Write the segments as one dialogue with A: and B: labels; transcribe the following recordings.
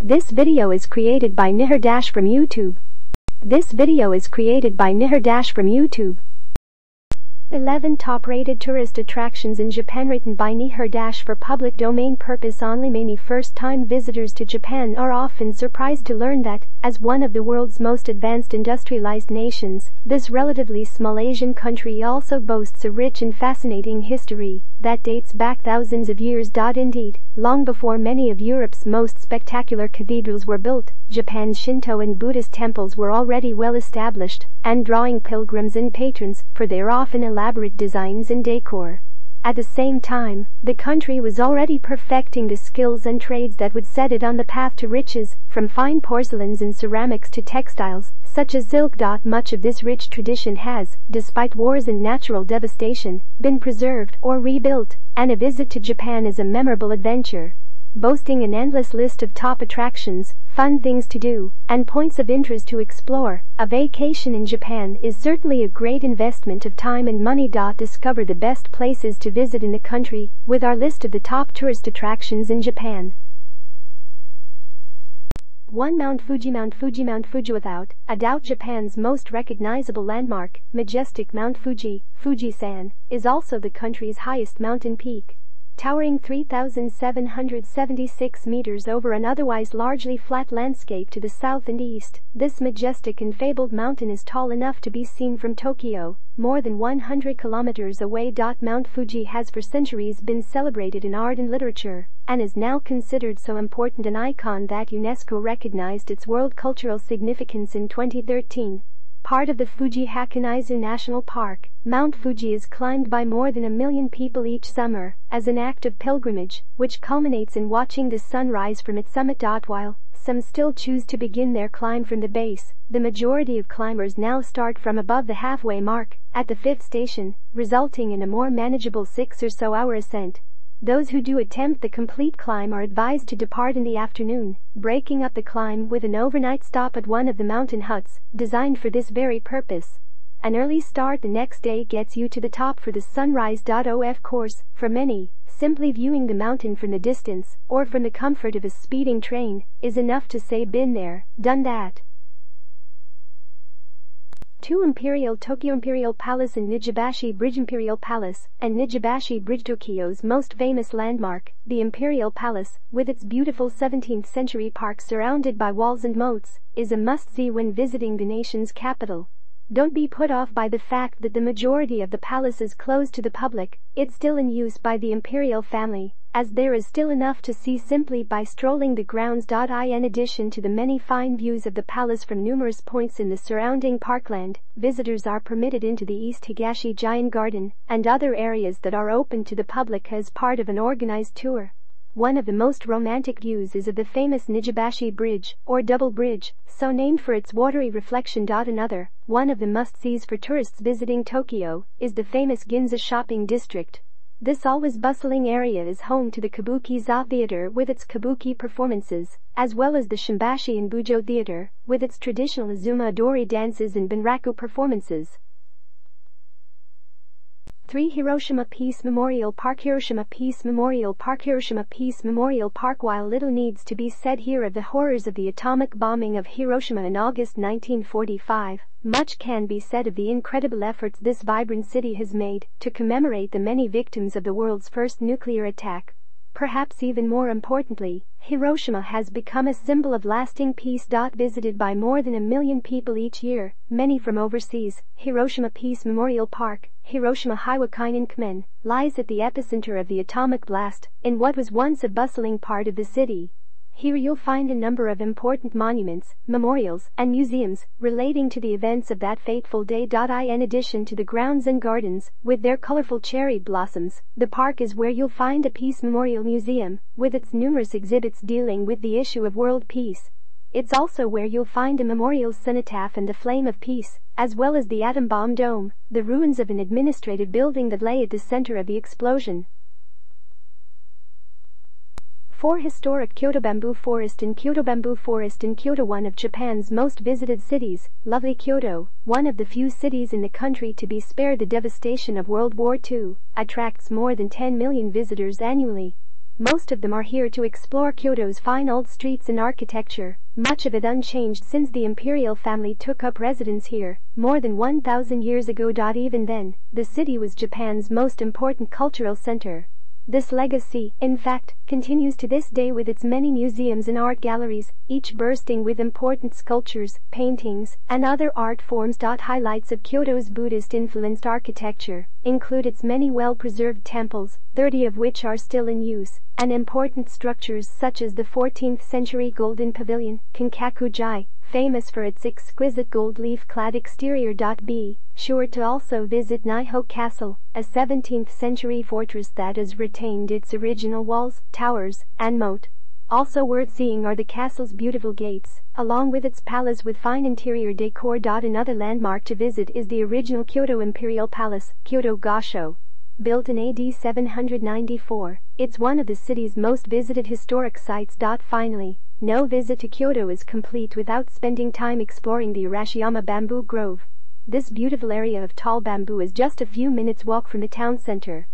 A: This video is created by Nihir from YouTube. This video is created by Nihir from YouTube. 11 top-rated tourist attractions in Japan written by Nihir for public domain purpose only. Many first-time visitors to Japan are often surprised to learn that, as one of the world's most advanced industrialized nations, this relatively small Asian country also boasts a rich and fascinating history that dates back thousands of years. Indeed, long before many of Europe's most spectacular cathedrals were built, Japan's Shinto and Buddhist temples were already well established and drawing pilgrims and patrons for their often elaborate designs and decor. At the same time, the country was already perfecting the skills and trades that would set it on the path to riches, from fine porcelains and ceramics to textiles, such as silk. Much of this rich tradition has, despite wars and natural devastation, been preserved or rebuilt, and a visit to Japan is a memorable adventure. Boasting an endless list of top attractions, fun things to do, and points of interest to explore, a vacation in Japan is certainly a great investment of time and money. Discover the best places to visit in the country with our list of the top tourist attractions in Japan. 1. Mount Fuji. Mount Fuji without a doubt Japan's most recognizable landmark, majestic Mount Fuji, Fuji-san, is also the country's highest mountain peak. Towering 3,776 meters over an otherwise largely flat landscape to the south and east, this majestic and fabled mountain is tall enough to be seen from Tokyo, more than 100 kilometers away. Mount Fuji has for centuries been celebrated in art and literature, and is now considered so important an icon that UNESCO recognized its world cultural significance in 2013. Part of the Fuji Hakunaizu National Park, Mount Fuji is climbed by more than 1 million people each summer, as an act of pilgrimage, which culminates in watching the sun rise from its summit. While some still choose to begin their climb from the base, the majority of climbers now start from above the halfway mark, at the 5th station, resulting in a more manageable 6 or so hour ascent. Those who do attempt the complete climb are advised to depart in the afternoon, breaking up the climb with an overnight stop at one of the mountain huts, designed for this very purpose. An early start the next day gets you to the top for the sunrise. Of course, for many, simply viewing the mountain from the distance, or from the comfort of a speeding train, is enough to say been there, done that. 2. Imperial Tokyo. Imperial Palace and Nijubashi Bridge. Imperial Palace and Nijubashi Bridge. Tokyo's most famous landmark, the Imperial Palace, with its beautiful 17th-century park surrounded by walls and moats, is a must-see when visiting the nation's capital. Don't be put off by the fact that the majority of the palace is closed to the public. It's still in use by the imperial family, as there is still enough to see simply by strolling the grounds. In addition to the many fine views of the palace from numerous points in the surrounding parkland, visitors are permitted into the East Higashi Giant Garden and other areas that are open to the public as part of an organized tour. One of the most romantic views is of the famous Nijubashi Bridge, or Double Bridge, so named for its watery reflection. Another, one of the must-sees for tourists visiting Tokyo, is the famous Ginza shopping district. This always bustling area is home to the Kabuki-za Theater with its kabuki performances, as well as the Shimbashi and Bujo Theater, with its traditional Azuma Adori dances and Bunraku performances. 3. Hiroshima Peace Memorial Park. Hiroshima Peace Memorial Park. Hiroshima Peace Memorial Park. While little needs to be said here of the horrors of the atomic bombing of Hiroshima in August 1945, much can be said of the incredible efforts this vibrant city has made to commemorate the many victims of the world's first nuclear attack. Perhaps even more importantly, Hiroshima has become a symbol of lasting peace. Visited by more than 1 million people each year, many from overseas, Hiroshima Peace Memorial Park, Hiroshima Hiwakinan, lies at the epicenter of the atomic blast, in what was once a bustling part of the city. Here you'll find a number of important monuments, memorials, and museums relating to the events of that fateful day. In addition to the grounds and gardens, with their colorful cherry blossoms, the park is where you'll find a Peace Memorial Museum, with its numerous exhibits dealing with the issue of world peace. It's also where you'll find a memorial cenotaph and the Flame of Peace, as well as the atom bomb dome, the ruins of an administrative building that lay at the center of the explosion. 4. Historic Kyoto Bamboo Forest. In Kyoto Bamboo Forest in Kyoto, one of Japan's most visited cities, lovely Kyoto, one of the few cities in the country to be spared the devastation of World War II, attracts more than 10 million visitors annually. Most of them are here to explore Kyoto's fine old streets and architecture, much of it unchanged since the Imperial family took up residence here more than 1,000 years ago. Even then, the city was Japan's most important cultural center. This legacy, in fact, continues to this day with its many museums and art galleries, each bursting with important sculptures, paintings, and other art forms. Highlights of Kyoto's Buddhist-influenced architecture include its many well-preserved temples, 30 of which are still in use, and important structures such as the 14th-century Golden Pavilion, Kinkaku-ji, famous for its exquisite gold leaf-clad exterior. Be sure to also visit Nagoya Castle, a 17th-century fortress that has retained its original walls, towers, and moat. Also worth seeing are the castle's beautiful gates, along with its palace with fine interior decor. Another landmark to visit is the original Kyoto Imperial Palace, Kyoto Gasho. Built in AD 794, it's one of the city's most visited historic sites. Finally, no visit to Kyoto is complete without spending time exploring the Hiroshima bamboo grove. This beautiful area of tall bamboo is just a few minutes' walk from the town center.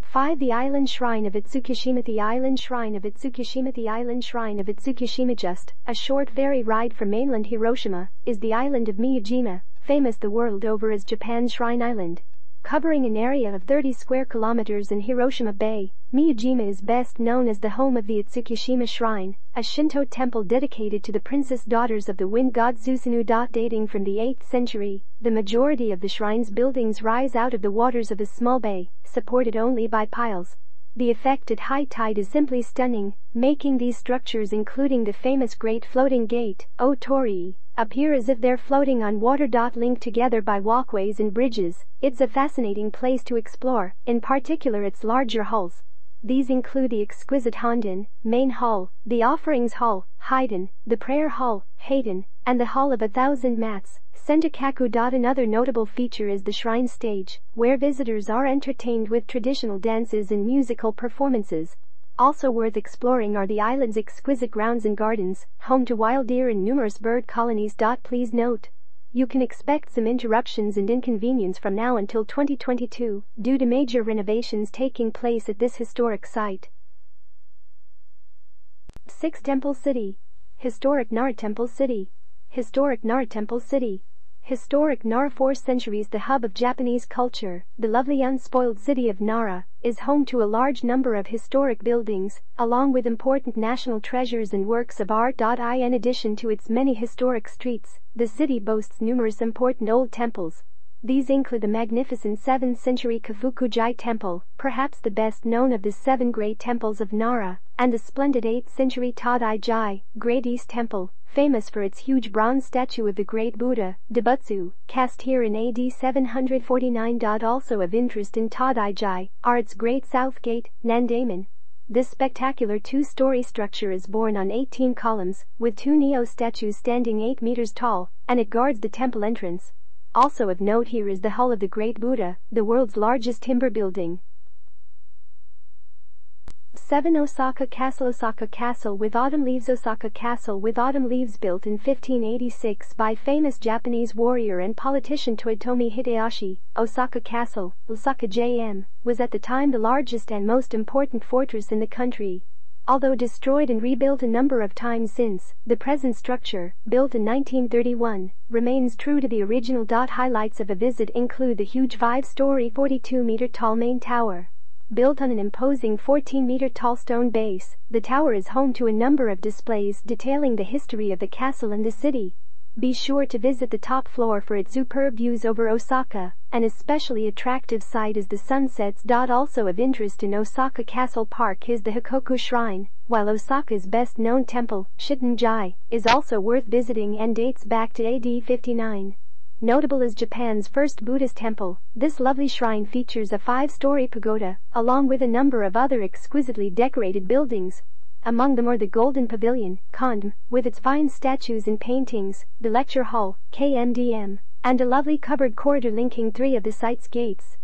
A: 5. The Island Shrine of Itsukushima. The Island Shrine of Itsukushima. The Island Shrine of Itsukushima, just a short ferry ride from mainland Hiroshima, is the island of Miyajima, famous the world over as Japan's Shrine Island. Covering an area of 30 square kilometers in Hiroshima Bay, Miyajima is best known as the home of the Itsukushima Shrine, a Shinto temple dedicated to the princess daughters of the wind god Susanoo. Dating from the 8th century, the majority of the shrine's buildings rise out of the waters of a small bay, supported only by piles. The effect at high tide is simply stunning, making these structures, including the famous Great Floating Gate, Otori, appear as if they're floating on water. Linked together by walkways and bridges, it's a fascinating place to explore, in particular its larger halls. These include the exquisite Honden, Main Hall, the Offerings Hall, Haiden, the Prayer Hall, Hayden, and the Hall of 1,000 Mats, Sendakaku. Another notable feature is the shrine stage, where visitors are entertained with traditional dances and musical performances. Also worth exploring are the island's exquisite grounds and gardens, home to wild deer and numerous bird colonies. Please note, you can expect some interruptions and inconvenience from now until 2022 due to major renovations taking place at this historic site. 6. Temple City. Historic Nara Temple City. Historic Nara Temple City. Historic Nara, for centuries the hub of Japanese culture, the lovely unspoiled city of Nara is home to a large number of historic buildings, along with important national treasures and works of art. In addition to its many historic streets, the city boasts numerous important old temples. These include the magnificent 7th century Kofukuji Temple, perhaps the best known of the 7 great temples of Nara, and the splendid 8th century Tadaiji, Great East Temple, famous for its huge bronze statue of the Great Buddha, Debutsu, cast here in AD 749. Also of interest in Tadaiji are its Great South Gate, Nandaimon. This spectacular 2-story structure is borne on 18 columns, with 2 Neo statues standing 8 meters tall, and it guards the temple entrance. Also of note here is the Hall of the Great Buddha, the world's largest timber building. 7. Osaka Castle. Osaka Castle with autumn leaves. Osaka Castle with autumn leaves, built in 1586 by famous Japanese warrior and politician Toyotomi Hideyoshi. Osaka Castle, Osaka JM, was at the time the largest and most important fortress in the country. Although destroyed and rebuilt a number of times since, the present structure, built in 1931, remains true to the original. Highlights of a visit include the huge 5-story 42-meter-tall main tower. Built on an imposing 14-meter-tall stone base, the tower is home to a number of displays detailing the history of the castle and the city. Be sure to visit the top floor for its superb views over Osaka. An especially attractive sight is the sunsets. Also of interest in Osaka Castle Park is the Hakoku Shrine, while Osaka's best-known temple, Shitenji, is also worth visiting and dates back to AD 59. Notable as Japan's first Buddhist temple, this lovely shrine features a 5-story pagoda, along with a number of other exquisitely decorated buildings. Among them are the Golden Pavilion, Kondom, with its fine statues and paintings, the Lecture Hall, KMDM, and a lovely covered corridor linking 3 of the site's gates.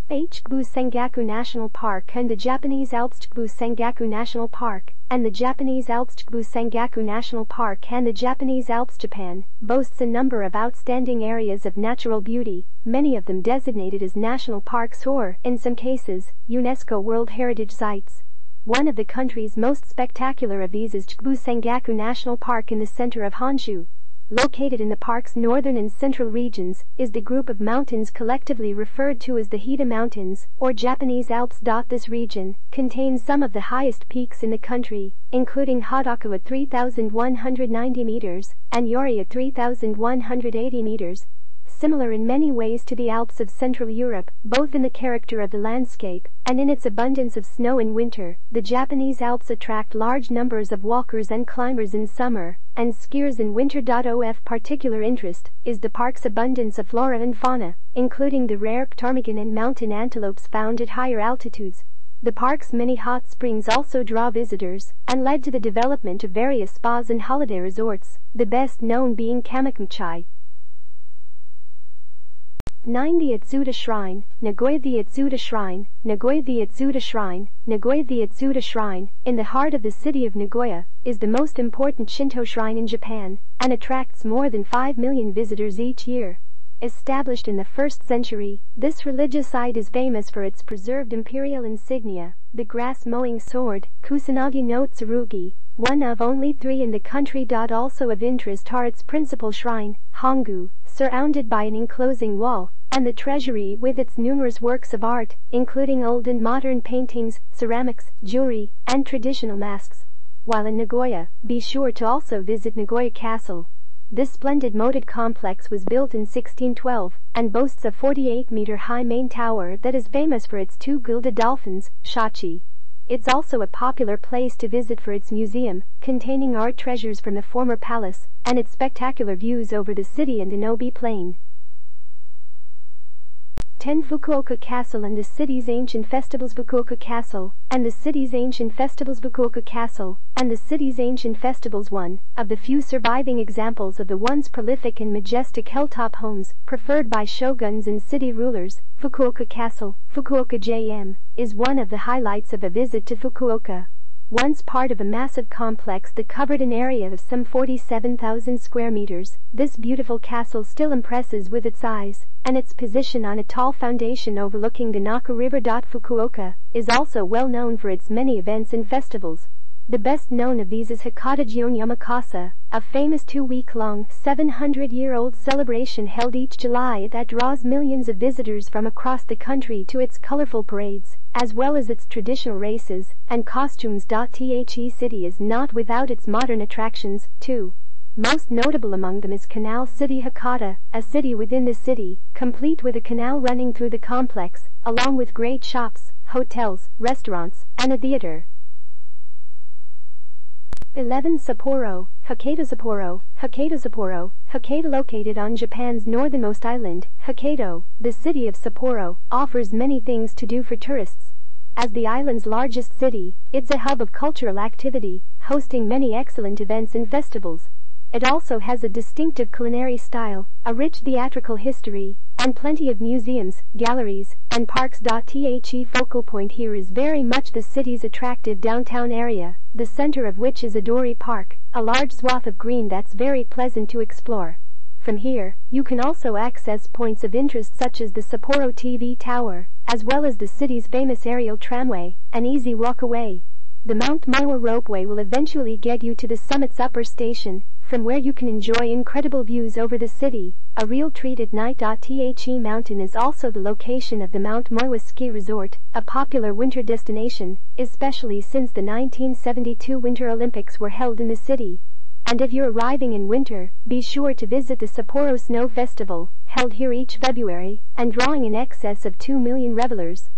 A: Chichibu Sengaku National Park and the Japanese Alps. Chichibu Sengaku National Park and the Japanese Alps. Chichibu Sengaku National Park and the Japanese Alps. Japan boasts a number of outstanding areas of natural beauty, many of them designated as national parks or, in some cases, UNESCO World Heritage Sites. One of the country's most spectacular of these is Chichibu Sengaku National Park in the center of Honshu. Located in the park's northern and central regions is the group of mountains collectively referred to as the Hida Mountains, or Japanese Alps. This region contains some of the highest peaks in the country, including Hakoku at 3,190 meters and Yori at 3,180 meters. Similar in many ways to the Alps of Central Europe, both in the character of the landscape and in its abundance of snow in winter, the Japanese Alps attract large numbers of walkers and climbers in summer, and skiers in winter. Of particular interest is the park's abundance of flora and fauna, including the rare ptarmigan and mountain antelopes found at higher altitudes. The park's many hot springs also draw visitors and led to the development of various spas and holiday resorts, the best known being Kamakuchai. 9. The Atsuta Shrine, Nagoya. The Atsuta Shrine, Nagoya. The Atsuta Shrine, Nagoya. The Atsuta Shrine, in the heart of the city of Nagoya, is the most important Shinto shrine in Japan and attracts more than 5 million visitors each year. Established in the 1st century, this religious site is famous for its preserved imperial insignia, the grass-mowing sword, Kusanagi no Tsurugi, one of only 3 in the country. Also of interest are its principal shrine, Hongu, surrounded by an enclosing wall, and the treasury with its numerous works of art, including old and modern paintings, ceramics, jewelry, and traditional masks. While in Nagoya, be sure to also visit Nagoya Castle. This splendid moated complex was built in 1612 and boasts a 48-meter-high main tower that is famous for its 2 gilded dolphins, shachi. It's also a popular place to visit for its museum, containing art treasures from the former palace, and its spectacular views over the city and Inobe Plain. 10. Fukuoka Castle and the city's ancient festivals. Fukuoka Castle and the city's ancient festivals. Fukuoka Castle and the city's ancient festivals. One of the few surviving examples of the once prolific and majestic hilltop homes preferred by shoguns and city rulers, Fukuoka Castle, Fukuoka JM, is one of the highlights of a visit to Fukuoka. Once part of a massive complex that covered an area of some 47,000 square meters, this beautiful castle still impresses with its size, and its position on a tall foundation overlooking the Naka River. Fukuoka is also well known for its many events and festivals. The best known of these is Hakata-jion Yamakasa, a famous 2-week-long, 700-year-old celebration held each July that draws millions of visitors from across the country to its colorful parades, as well as its traditional races and costumes. The city is not without its modern attractions, too. Most notable among them is Canal City Hakata, a city within the city, complete with a canal running through the complex, along with great shops, hotels, restaurants, and a theater. 11. Sapporo, Hokkaido. Sapporo, Hokkaido. Sapporo, Hokkaido. Located on Japan's northernmost island, Hokkaido, the city of Sapporo offers many things to do for tourists. As the island's largest city, it's a hub of cultural activity, hosting many excellent events and festivals. It also has a distinctive culinary style, a rich theatrical history, and plenty of museums, galleries, and parks. The focal point here is very much the city's attractive downtown area, the center of which is Adori Park, a large swath of green that's very pleasant to explore. From here, you can also access points of interest such as the Sapporo TV Tower, as well as the city's famous aerial tramway, an easy walk away. The Mount Moiwa ropeway will eventually get you to the summit's upper station, from where you can enjoy incredible views over the city, a real treat at night. The mountain is also the location of the Mount Moiwa Ski Resort, a popular winter destination, especially since the 1972 Winter Olympics were held in the city. And if you're arriving in winter, be sure to visit the Sapporo Snow Festival, held here each February, and drawing in excess of 2 million revelers.